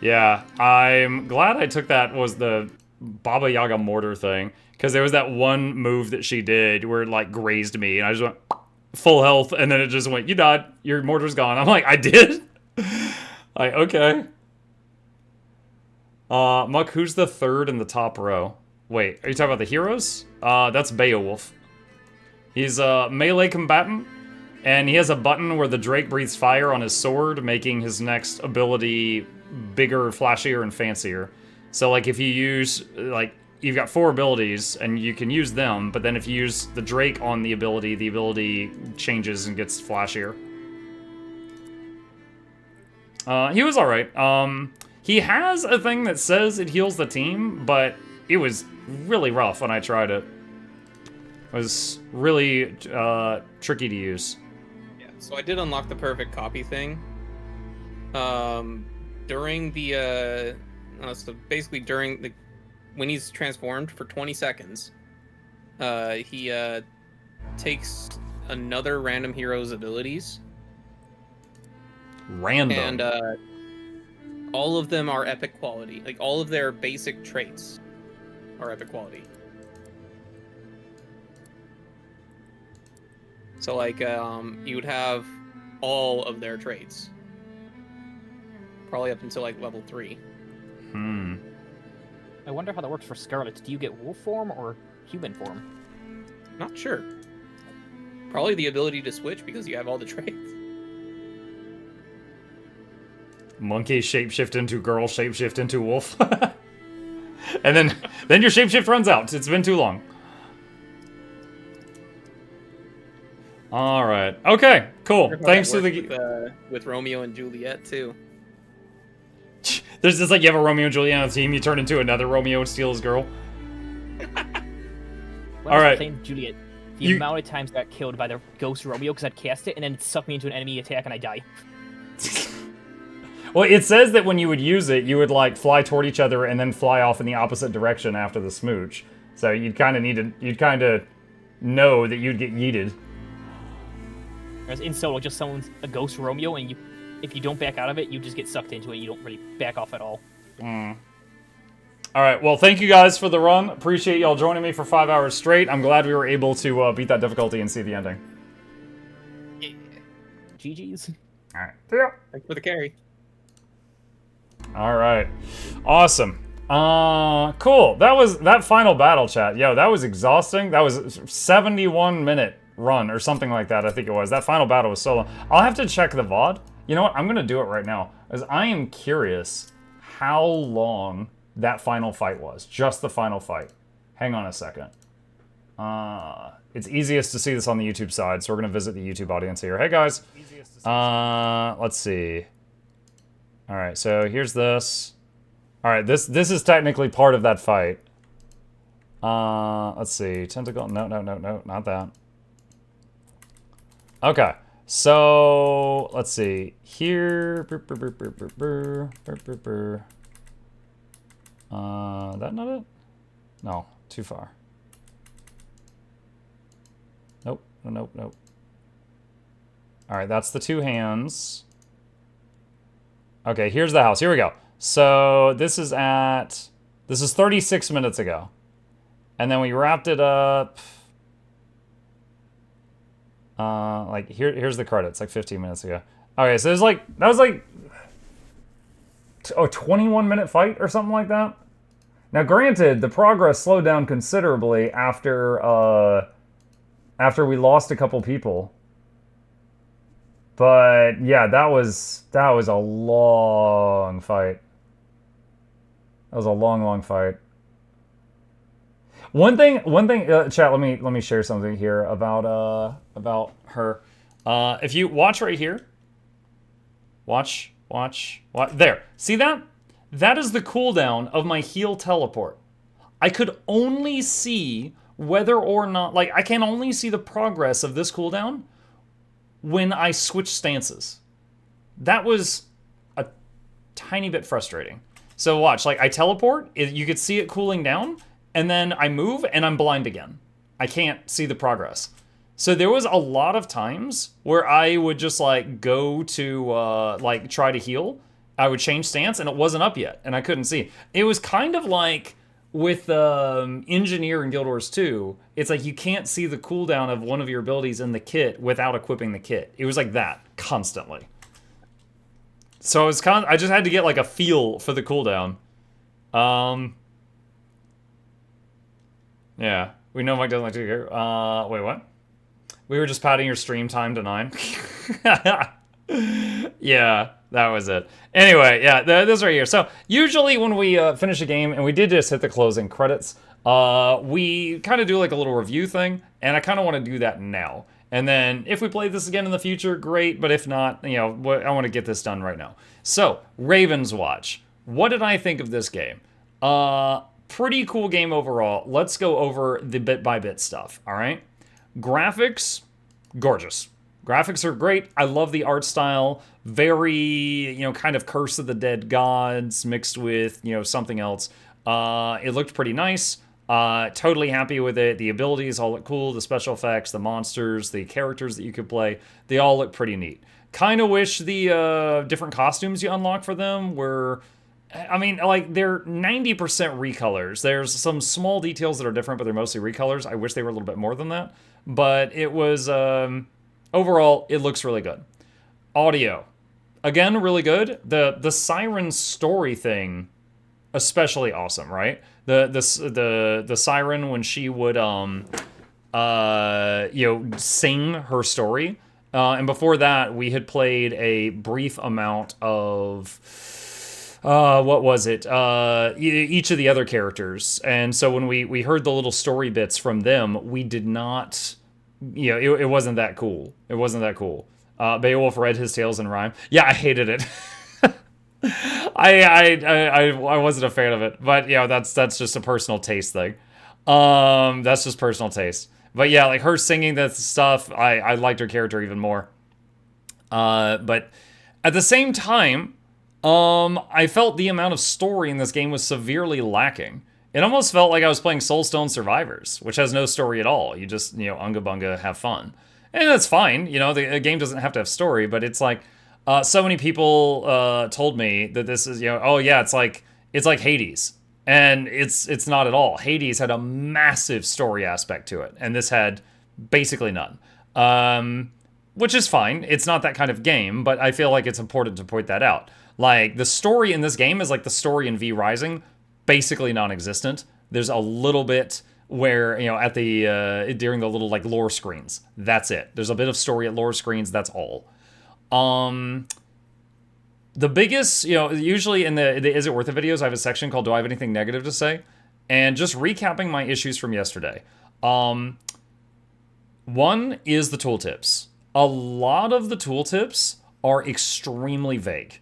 Yeah, I'm glad I took that was the Baba Yaga mortar thing, because there was that one move that she did where it like grazed me, and I just went full health, and then it just went, you died, your mortar's gone. I'm like, I did? Like, okay. Muck, who's the third in the top row? Wait, are you talking about the heroes? That's Beowulf. He's a melee combatant, and he has a button where the Drake breathes fire on his sword, making his next ability bigger, flashier, and fancier. So, like, if you use, like, you've got 4 abilities, and you can use them, but then if you use the Drake on the ability changes and gets flashier. He was alright. He has a thing that says it heals the team, but it was really rough when I tried it. It was really tricky to use. Yeah, so I did unlock the perfect copy thing. During the so basically during the when he's transformed for 20 seconds, he takes another random hero's abilities. Random. And all of them are epic quality. Like all of their basic traits are epic quality. So like you would have all of their traits. Probably up until like level 3. I wonder how that works for Scarlet. Do you get wolf form or human form? Not sure. Probably the ability to switch because you have all the traits. Monkey shapeshift into girl, shapeshift into wolf. And then your shapeshift runs out. It's been too long. Alright. Okay, cool. Thanks to the... With Romeo and Juliet, too. There's just like you have a Romeo and Juliet on the team, you turn into another Romeo and steal his girl. Alright. Playing Juliet, the amount of times I got killed by the ghost Romeo because I'd cast it and then it sucked me into an enemy attack and I die. Well, it says that when you would use it, you would like fly toward each other and then fly off in the opposite direction after the smooch. So you'd kind of know that you'd get yeeted. Whereas in solo, just someone's a ghost Romeo, and if you don't back out of it, you just get sucked into it. You don't really back off at all. All right. Well, thank you guys for the run. Appreciate y'all joining me for 5 hours straight. I'm glad we were able to beat that difficulty and see the ending. Yeah. GG's. All right. See ya. Thanks for the carry. All right. Awesome. Cool. That final battle chat. Yo, that was exhausting. That was a 71-minute run or something like that, I think it was. That final battle was so long. I'll have to check the VOD. You know what? I'm going to do it right now, as I am curious how long that final fight was. Just the final fight. Hang on a second. It's easiest to see this on the YouTube side, so we're going to visit the YouTube audience here. Hey, guys. Let's see. All right, so here's this. All right, this is technically part of that fight. Let's see. Tentacle. No, not that. Okay, so let's see. Here. That not it? No, too far. Nope. All right, that's the 2 hands. Okay, here's the house. Here we go. So this is 36 minutes ago. And then we wrapped it up. Like here's the credits, like 15 minutes ago. Okay, so that was like a 21-minute fight or something like that. Now granted, the progress slowed down considerably after we lost a couple people. But yeah, that was a long fight. That was a long fight. One thing, chat. Let me share something here about her. If you watch right here, watch. There, see that? That is the cooldown of my heal teleport. I could only see whether or not, like, I can only see the progress of this cooldown when I switch stances. That was a tiny bit frustrating. So watch, like I teleport, you could see it cooling down, and then I move and I'm blind again. I can't see the progress. So there was a lot of times where I would just like go to like try to heal, I would change stance, and it wasn't up yet, and I couldn't see. It was kind of like with Engineer in Guild Wars 2, it's like you can't see the cooldown of one of your abilities in the kit without equipping the kit. It was like that constantly. So it was I just had to get like a feel for the cooldown. Yeah, we know Mike doesn't like to hear. Wait, what? We were just padding your stream time to 9. Yeah, that was it. Anyway, yeah, this right here. So usually when we finish a game, and we did just hit the closing credits, we kind of do like a little review thing, and I kind of want to do that now. And then if we play this again in the future, great. But if not, you know, I want to get this done right now. So Ravenswatch. What did I think of this game? Pretty cool game overall. Let's go over the bit-by-bit stuff, all right? Graphics, gorgeous. Graphics are great. I love the art style. Very, you know, kind of Curse of the Dead Gods mixed with, you know, something else. It looked pretty nice. Totally happy with it. The abilities all look cool. The special effects, the monsters, the characters that you could play, they all look pretty neat. Kind of wish the different costumes you unlock for them were... I mean, like, they're 90% recolors. There's some small details that are different, but they're mostly recolors. I wish they were a little bit more than that. But it was... overall, it looks really good. Audio. Again, really good. The siren story thing, especially awesome, right? The siren when she would sing her story. And before that, we had played a brief amount of what was it? Each of the other characters. And so when we heard the little story bits from them, we did not, you know, it wasn't that cool. It wasn't that cool. Beowulf read his tales in rhyme. Yeah, I hated it. I wasn't a fan of it, but you know, that's just a personal taste thing. That's just personal taste. But yeah, like her singing that stuff, I liked her character even more. But at the same time, I felt the amount of story in this game was severely lacking. It almost felt like I was playing Soulstone Survivors, which has no story at all. You just, you know, unga bunga, have fun. And that's fine. You know, the game doesn't have to have story, but it's like, so many people told me that this is, you know, oh yeah, it's like Hades. And it's not at all. Hades had a massive story aspect to it, and this had basically none. Which is fine. It's not that kind of game, but I feel like it's important to point that out. Like, the story in this game is like the story in V Rising, basically non-existent. There's a little bit where, you know, at the during the little like lore screens. That's it. There's a bit of story at lore screens, that's all. The biggest, you know, usually in the Is It Worth It videos, I have a section called Do I Have Anything Negative to Say? And just recapping my issues from yesterday. One is the tooltips. A lot of the tooltips are extremely vague.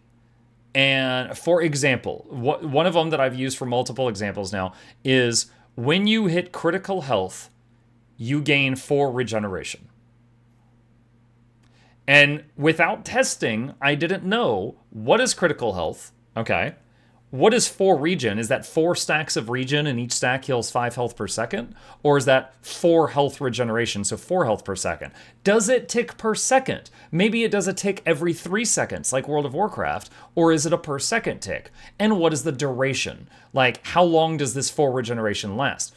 And for example, one of them that I've used for multiple examples now is when you hit critical health, you gain 4 regeneration. And without testing, I didn't know what is critical health, okay? What is 4 regen? Is that 4 stacks of regen and each stack heals 5 health per second? Or is that 4 health regeneration, so 4 health per second? Does it tick per second? Maybe it does a tick every 3 seconds, like World of Warcraft, or is it a per second tick? And what is the duration? Like, how long does this 4 regeneration last?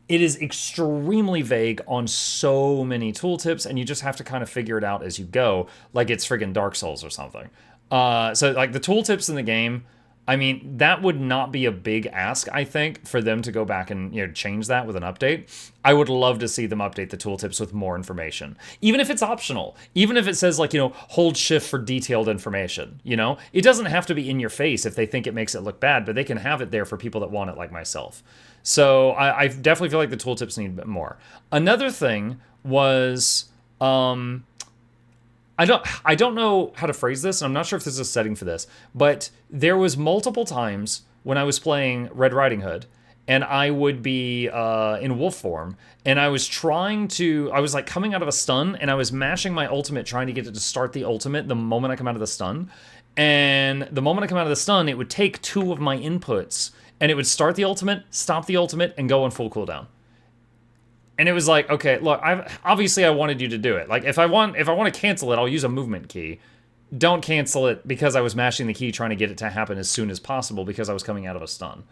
It is extremely vague on so many tooltips, and you just have to kind of figure it out as you go, like it's friggin' Dark Souls or something. So, like, the tooltips in the game, I mean, that would not be a big ask, I think, for them to go back and, you know, change that with an update. I would love to see them update the tooltips with more information. Even if it's optional. Even if it says, like, you know, hold shift for detailed information, you know? It doesn't have to be in your face if they think it makes it look bad, but they can have it there for people that want it, like myself. So I definitely feel like the tooltips need a bit more. Another thing was... I don't know how to phrase this, and I'm not sure if there's a setting for this, but there was multiple times when I was playing Red Riding Hood, and I would be in wolf form, and I was like coming out of a stun, and I was mashing my ultimate, trying to get it to start the ultimate the moment I come out of the stun, and the moment I come out of the stun, it would take 2 of my inputs, and it would start the ultimate, stop the ultimate, and go on full cooldown. And it was like, okay, look, obviously I wanted you to do it. Like, if I want to cancel it, I'll use a movement key. don't cancel it because I was mashing the key trying to get it to happen as soon as possible because I was coming out of a stun.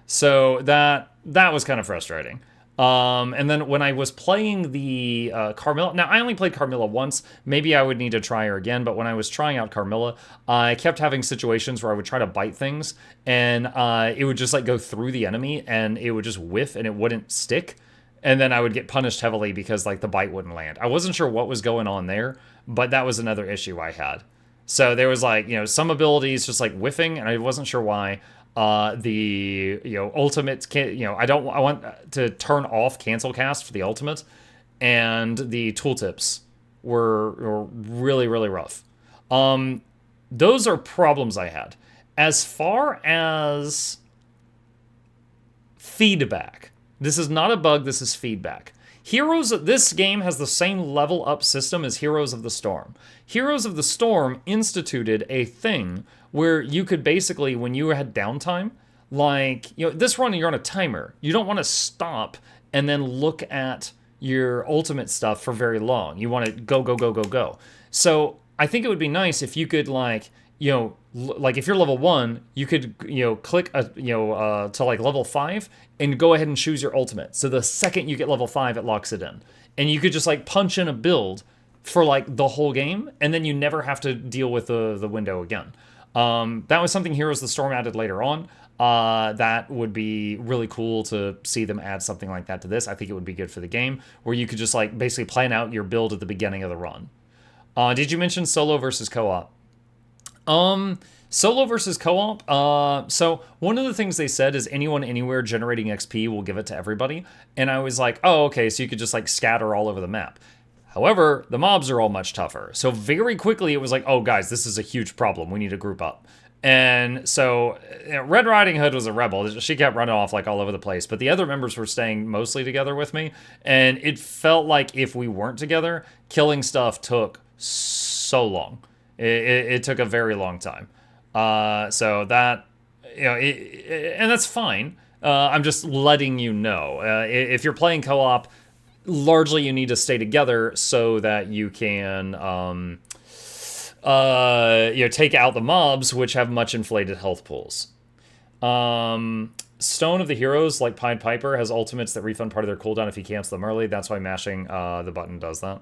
So that was kind of frustrating. And then when I was playing the Carmilla, now I only played Carmilla once. Maybe I would need to try her again. But when I was trying out Carmilla, I kept having situations where I would try to bite things, and it would just like go through the enemy, and it would just whiff, and it wouldn't stick. And then I would get punished heavily because like the bite wouldn't land. I wasn't sure what was going on there, but that was another issue I had. So there was like, some abilities just like whiffing, and I wasn't sure why. The ultimate, I want to turn off cancel cast for the ultimate, and the tooltips were really, really rough. Those are problems I had. As far as feedback, this is not a bug, this is feedback. This game has the same level up system as Heroes of the Storm. Heroes of the Storm instituted a thing where you could basically, when you had downtime, like, this run you're on a timer. You don't want to stop and then look at your ultimate stuff for very long. You want to go, go, go, go, go. So I think it would be nice if you could like if you're level 1, you could click to like level 5 and go ahead and choose your ultimate. So the second you get level 5, it locks it in, and you could just like punch in a build for like the whole game, and then you never have to deal with the window again. That was something Heroes of the Storm added later on. That would be really cool to see them add something like that to this. I think it would be good for the game, where you could just like basically plan out your build at the beginning of the run. Did you mention solo versus co-op? Solo versus co-op. So one of the things they said is anyone anywhere generating XP will give it to everybody. And I was like, oh, okay, so you could just like scatter all over the map. However, the mobs are all much tougher. So very quickly it was like, oh guys, this is a huge problem. We need to group up. And so Red Riding Hood was a rebel. She kept running off like all over the place. But the other members were staying mostly together with me. And it felt like if we weren't together, killing stuff took so long. It took a very long time. So that, and that's fine. I'm just letting you know. If you're playing co-op, largely you need to stay together so that you can, take out the mobs, which have much inflated health pools. Stone of the Heroes, like Pied Piper, has ultimates that refund part of their cooldown if you cancel them early. That's why mashing the button does that.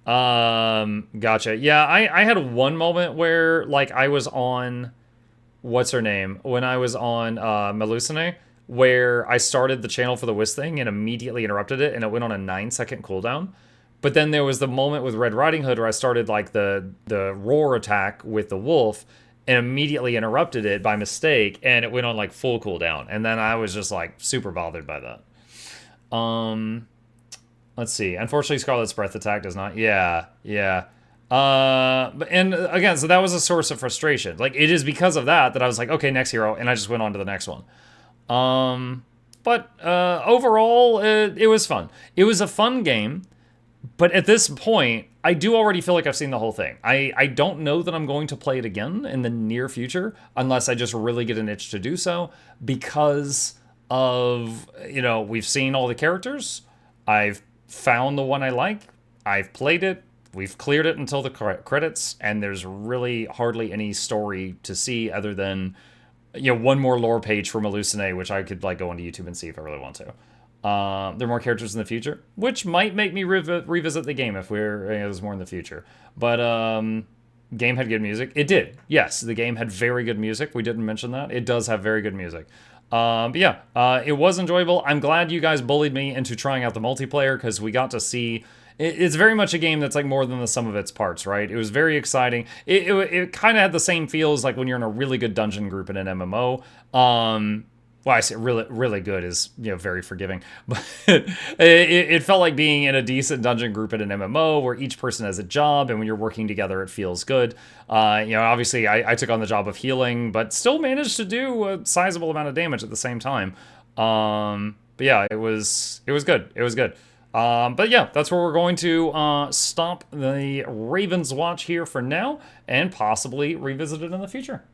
Gotcha. Yeah, I had one moment where, like, I was on, what's her name? When I was on, Melusine, where I started the channel for the Wisp thing and immediately interrupted it, and it went on a 9-second cooldown. But then there was the moment with Red Riding Hood where I started, like, the roar attack with the wolf, and immediately interrupted it by mistake, and it went on, like, full cooldown. And then I was just, like, super bothered by that. Let's see. Unfortunately, Scarlet's Breath attack does not. Yeah. And again, so that was a source of frustration. Like, it is because of that I was like, okay, next hero, and I just went on to the next one. But overall, it was fun. It was a fun game, but at this point, I do already feel like I've seen the whole thing. I don't know that I'm going to play it again in the near future, unless I just really get an itch to do so, because of, we've seen all the characters. I've found the one I like. I've played it. We've cleared it until the credits, and there's really hardly any story to see other than, one more lore page from Melusine, which I could like go onto YouTube and see if I really want to. There are more characters in the future, which might make me revisit the game if there's more in the future. But game had good music. It did. Yes, the game had very good music. We didn't mention that. It does have very good music. But yeah, it was enjoyable. I'm glad you guys bullied me into trying out the multiplayer, because we got to see. It's very much a game that's like more than the sum of its parts, right? It was very exciting. It kind of had the same feel as like when you're in a really good dungeon group in an MMO. Well, I say really, really good is, very forgiving, but it felt like being in a decent dungeon group in an MMO where each person has a job, and when you're working together, it feels good. Obviously I took on the job of healing, but still managed to do a sizable amount of damage at the same time. But yeah, it was good. It was good. But yeah, that's where we're going to stop the Ravenswatch here for now, and possibly revisit it in the future.